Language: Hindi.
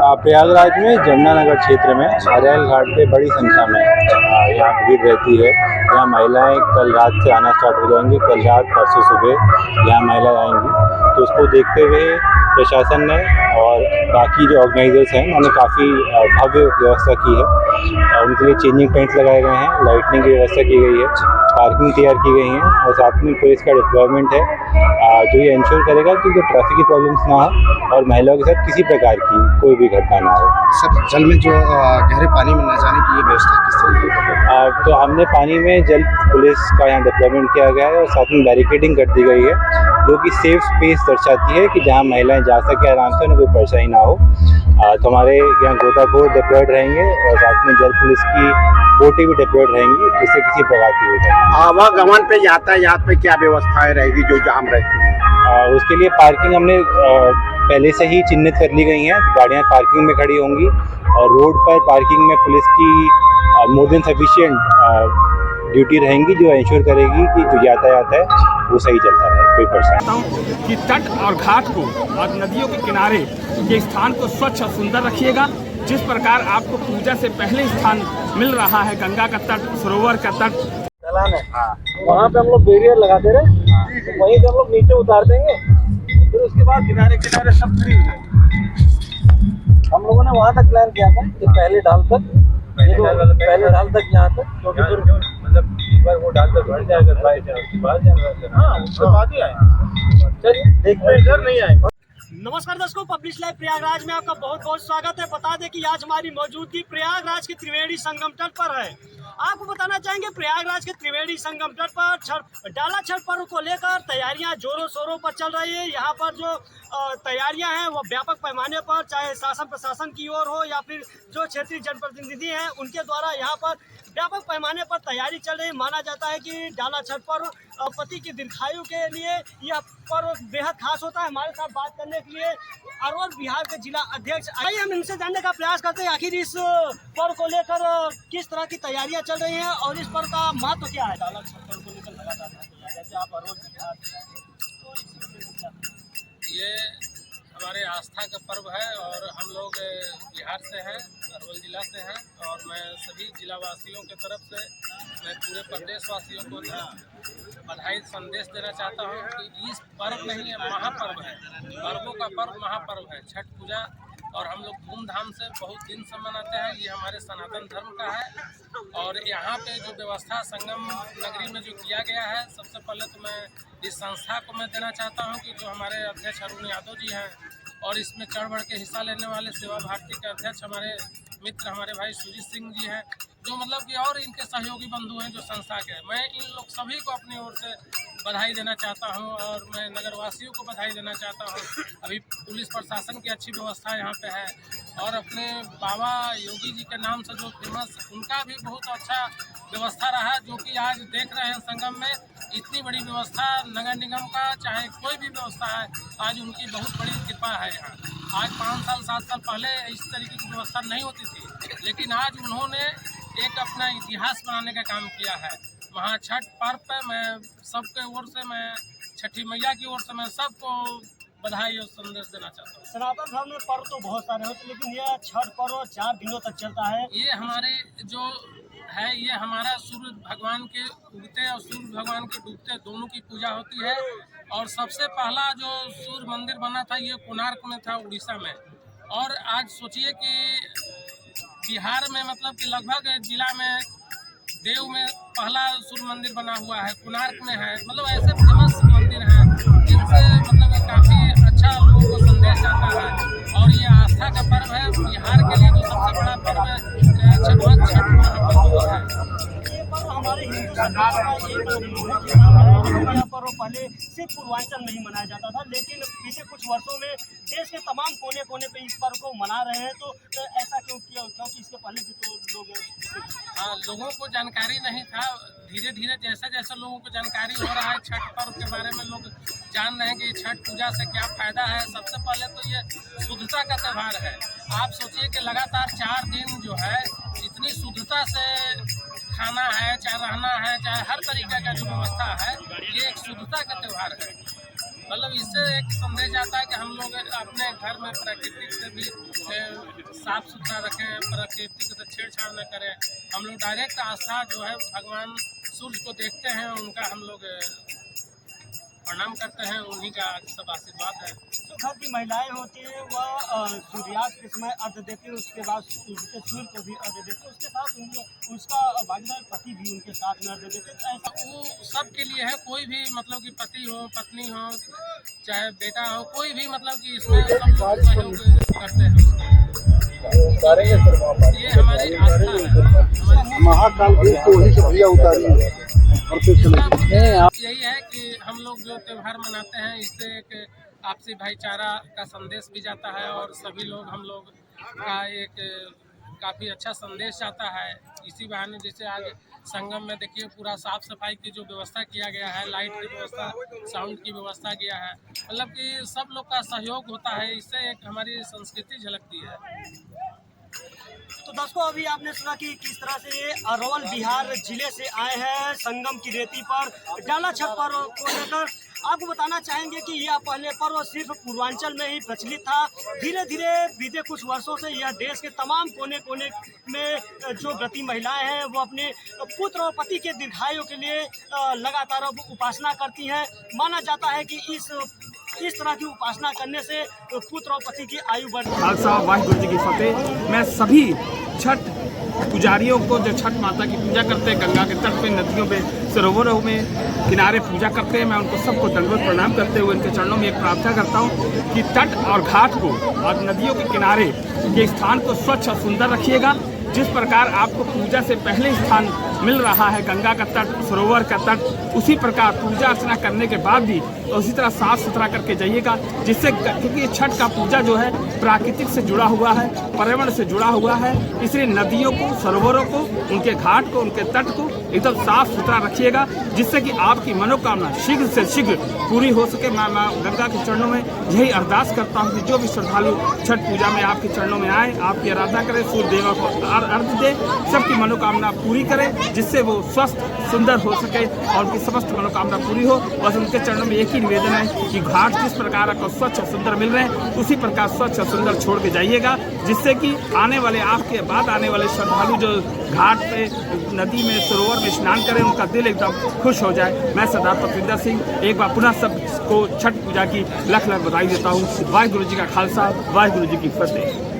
प्रयागराज में जमुनानगर क्षेत्र में अरैल घाट पे बड़ी संख्या में यहाँ भीड़ रहती है। यहाँ महिलाएं कल रात से आना स्टार्ट हो जाएंगी। कल रात परसों सुबह यहाँ महिलाएं आएंगी, तो उसको देखते हुए प्रशासन ने और बाकी जो ऑर्गेनाइजर्स हैं उन्होंने काफ़ी भव्य व्यवस्था की है। उनके लिए चेंजिंग पॉइंट्स लगाए गए हैं, लाइटनिंग की व्यवस्था की गई है, पार्किंग तैयार की गई है और साथ में पुलिस का डिप्लॉयमेंट है जो ये इंश्योर करेगा कि जो ट्रैफिक की प्रॉब्लम्स ना हो और महिलाओं के साथ किसी प्रकार की कोई भी घटना ना हो। सर, जल में जो गहरे पानी में न जाने की ये व्यवस्था किस तरह की? तो हमने पानी में जल पुलिस का यहाँ डिप्लॉयमेंट किया गया है और साथ में बैरिकेडिंग कर दी गई है, जो कि सेफ स्पेस दर्शाती है कि जहाँ महिलाएं जा सके आराम से, उन्हें कोई परेशानी ना हो। तो हमारे यहाँ गोताखोर डिप्लॉयड रहेंगे और साथ में जल पुलिस की बोटें भी डिप्लॉयड रहेंगी, जिससे किसी प्रकार की होगा। आवागमन पे यातायात पे क्या व्यवस्थाएं रहेगी जो जाम रहती है? उसके लिए पार्किंग हमने पहले से ही चिन्हित कर ली गई हैं। गाड़ियाँ पार्किंग में खड़ी होंगी और रोड पर पार्किंग में पुलिस की मोर देन सफिशिएंट ड्यूटी रहेंगी, जो इंश्योर करेगी कि जो यातायात है वो सही चलता रहे, कोई परेशानी। कि तट और घाट को और नदियों के किनारे के स्थान को स्वच्छ और सुंदर रखिएगा। जिस प्रकार आपको पूजा से पहले स्थान मिल रहा है, गंगा का तट, सरोवर का तट, वहाँ पे हम लोग बैरियर लगाते रहे, तो वहीं से हम लोग नीचे उतार देंगे, फिर उसके बाद किनारे किनारे सब फ्री है। हम लोगों ने वहाँ तक प्लान किया था कि पहले ढाल तक, पहले ढाल तक यहाँ तक, क्योंकि फिर मतलब एक बार वो ढाल तक भर जाएगा उसके बाद उसके बाद ही आए। चलिए देखते हैं, इधर नहीं आए। नमस्कार दर्शकों, पब्लिश लाइव प्रयागराज में आपका बहुत बहुत स्वागत है। बता दें कि आज हमारी मौजूदगी प्रयागराज के त्रिवेणी संगम तट पर है। आपको बताना चाहेंगे प्रयागराज के त्रिवेणी संगम तट पर डाला छठ पर्व को लेकर तैयारियां जोरों शोरों पर चल रही है। यहाँ पर जो तैयारियां हैं वो व्यापक पैमाने पर, चाहे शासन प्रशासन की ओर हो या फिर जो क्षेत्रीय जनप्रतिनिधि हैं उनके द्वारा यहाँ पर व्यापक पैमाने पर तैयारी चल रही है। माना जाता है कि डाला छठ पर्व पति की दीर्घायु के लिए यह पर्व बेहद खास होता है। हमारे साथ बात करने के लिए अरवल बिहार के जिला अध्यक्ष, आइए हम इनसे जानने का प्रयास करते हैं आखिर इस पर्व को लेकर किस तरह की तैयारियां चल रही हैं और इस पर्व का महत्व क्या है। डाला छठ पर्व को लेकर लगातार जैसे आप अरवल बिहार, ये हमारे आस्था का पर्व है और हम लोग बिहार से हैं, अरवल जिला से हैं और मैं सभी जिलावासियों के तरफ से, मैं पूरे प्रदेशवासियों को बधाई संदेश देना चाहता हूँ कि इस पर्व नहीं है, महापर्व है, पर्वों का पर्व महापर्व है छठ पूजा। और हम लोग धूमधाम से बहुत दिन से मनाते हैं। ये हमारे सनातन धर्म का है और यहाँ पे जो व्यवस्था संगम नगरी में जो किया गया है, सबसे पहले तो मैं इस संस्था को मैं देना चाहता हूँ कि जो हमारे अध्यक्ष अरुण यादव जी हैं और इसमें चढ़ बढ़ के हिस्सा लेने वाले सेवा भारती के अध्यक्ष हमारे मित्र हमारे भाई सुजीत सिंह जी हैं, जो मतलब कि और इनके सहयोगी बंधु हैं जो संस्था के। मैं इन लोग सभी को अपनी ओर से बधाई देना चाहता हूं और मैं नगरवासियों को बधाई देना चाहता हूं। अभी पुलिस प्रशासन की अच्छी व्यवस्था यहाँ पे है और अपने बाबा योगी जी के नाम से जो फेमस, उनका भी बहुत अच्छा व्यवस्था रहा, जो कि आज देख रहे हैं संगम में इतनी बड़ी व्यवस्था नगर निगम का चाहे कोई भी व्यवस्था है, आज उनकी बहुत बड़ी कृपा है यहाँ। आज 5 साल 7 साल पहले इस तरीके की व्यवस्था नहीं होती थी, लेकिन आज उन्होंने एक अपना इतिहास बनाने का काम किया है। वहाँ छठ पर्व पे मैं सबके ओर से, मैं छठी मैया की ओर से मैं सबको बधाई और संदेश देना चाहता हूँ। सनातन धर्म में पर्व तो बहुत सारे होते, लेकिन यह छठ पर्व 4 दिनों तक चलता है। ये हमारे जो है, ये हमारा सूर्य भगवान के उगते और सूर्य भगवान के डूबते दोनों की पूजा होती है। और सबसे पहला जो सूर्य मंदिर बना था ये कोणार्क में था, उड़ीसा में। और आज सोचिए कि बिहार में मतलब कि लगभग जिला में देव में पहला सूर्य मंदिर बना हुआ है, कोणार्क में है। मतलब ऐसे फेमस मंदिर हैं जिनसे मतलब काफ़ी अच्छा लोगों को संदेश आता है। और ये आस्था का पर्व है, बिहार के लिए तो सबसे बड़ा पर्व है छठ महापर्व है। ये पर्व हमारे हिंदू समाज का एक पर्व पहले सिर्फ पूर्वांचल में ही मनाया जाता था, लेकिन पिछले कुछ वर्षों में देश के तमाम कोने कोने पे इस पर्व को मना रहे हैं। तो ऐसा क्यों किया? क्योंकि इसके पहले भी तो लोग, हाँ, लोगों को जानकारी नहीं था। धीरे धीरे जैसे जैसे लोगों को जानकारी हो रहा है छठ पर्व के बारे में, लोग जान रहे हैं कि छठ पूजा से क्या फ़ायदा है। सबसे पहले तो ये शुद्धता का त्यौहार है। आप सोचिए कि लगातार 4 दिन जो है इतनी शुद्धता से खाना है, चाहे रहना है, चाहे हर तरीके का जो व्यवस्था है, ये एक शुद्धता का त्यौहार है। मतलब इससे एक संदेश आता है कि हम लोग अपने घर में प्राकृतिक से भी साफ सुथरा रखें, प्रकृति को तो छेड़छाड़ न करें। हम लोग डायरेक्ट आस्था जो है भगवान सूर्य को देखते हैं, उनका हम लोग प्रणाम करते हैं, उन्हीं का सब आशीर्वाद है। तो घर की महिलाएं होती हैं वह सूर्यास्त के समय अर्घ देती है, उसके बाद उनके सूर्य को भी अर्घ देते हैं, उसके साथ उसका भागीदार पति भी उनके साथ में अर्घ देते हैं। ऐसा वो सबके लिए है, कोई भी मतलब कि पति हो, पत्नी हो, चाहे बेटा हो, कोई भी मतलब कि इसमें सब लोग सहयोग करते हैं। ये हमारी आस्था है। महाकाल भी तो वही से भैया उतारी यही है कि हम लोग जो त्यौहार मनाते हैं इससे एक आपसी भाईचारा का संदेश भी जाता है और सभी लोग हम लोग का एक काफ़ी अच्छा संदेश जाता है। इसी बहाने जैसे आज संगम में देखिए पूरा साफ सफाई की जो व्यवस्था किया गया है, लाइट की व्यवस्था, साउंड की व्यवस्था किया है, मतलब कि सब लोग का सहयोग होता है, इससे एक हमारी संस्कृति झलकती है। तो दोस्तों अभी आपने सुना कि किस तरह से ये अरवल बिहार जिले से आए हैं संगम की रेती पर डाला छठ पर्व को लेकर। आपको बताना चाहेंगे कि यह पहले पर्व सिर्फ पूर्वांचल में ही प्रचलित था। धीरे धीरे बीते कुछ वर्षों से यह देश के तमाम कोने कोने में जो व्रती महिलाएं हैं वो अपने पुत्र और पति के दीर्घायु के लिए लगातार उपासना करती हैं। माना जाता है कि इस तरह की उपासना करने से पुत्र और पति की आयु बढ़ती है। खालसा वाहिगुरु जी की फतेह। मैं सभी छठ पुजारियों को जो छठ माता की पूजा करते हैं, गंगा के तट पे, नदियों पे, सरोवरों में किनारे पूजा करते हैं, मैं उनको सबको दंडवत प्रणाम करते हुए उनके चरणों में एक प्रार्थना करता हूँ कि तट और घाट को और नदियों के किनारे के स्थान को स्वच्छ और सुंदर रखिएगा। जिस प्रकार आपको पूजा से पहले स्थान मिल रहा है गंगा का तट, सरोवर का तट, उसी प्रकार पूजा अर्चना करने के बाद भी तो उसी तरह साफ सुथरा करके जाइएगा, जिससे क्योंकि ये छठ का पूजा जो है प्राकृतिक से जुड़ा हुआ है, पर्यावरण से जुड़ा हुआ है, इसलिए नदियों को, सरोवरों को, उनके घाट को, उनके तट को एकदम साफ सुथरा रखिएगा, जिससे कि आपकी मनोकामना शीघ्र से शीघ्र पूरी हो सके। मैं गंगा के चरणों में यही अरदास करता हूँ कि जो भी श्रद्धालु छठ पूजा में आपके चरणों में आए, आपकी आराधना करें, सूर्य देवा को अर्घ दे, सबकी मनोकामना पूरी करें, जिससे वो स्वस्थ सुंदर हो सके और उनकी समस्त मनोकामना पूरी हो। बस उनके चरणों में एक ही निवेदन है कि घाट जिस प्रकार आपको स्वच्छ और सुंदर मिल रहे हैं, उसी प्रकार स्वच्छ और सुंदर छोड़ के जाइएगा, जिससे कि आने वाले आपके बाद आने वाले श्रद्धालु जो घाट पे, नदी में, सरोवर में स्नान करें, उनका दिल एकदम खुश हो जाए। मैं सरदार पतविंदर सिंह एक बार पुनः सबको छठ पूजा की लख लख बधाई देता हूँ। वाहिगुरु जी का खालसा, वाहिगुरु जी की फतेह।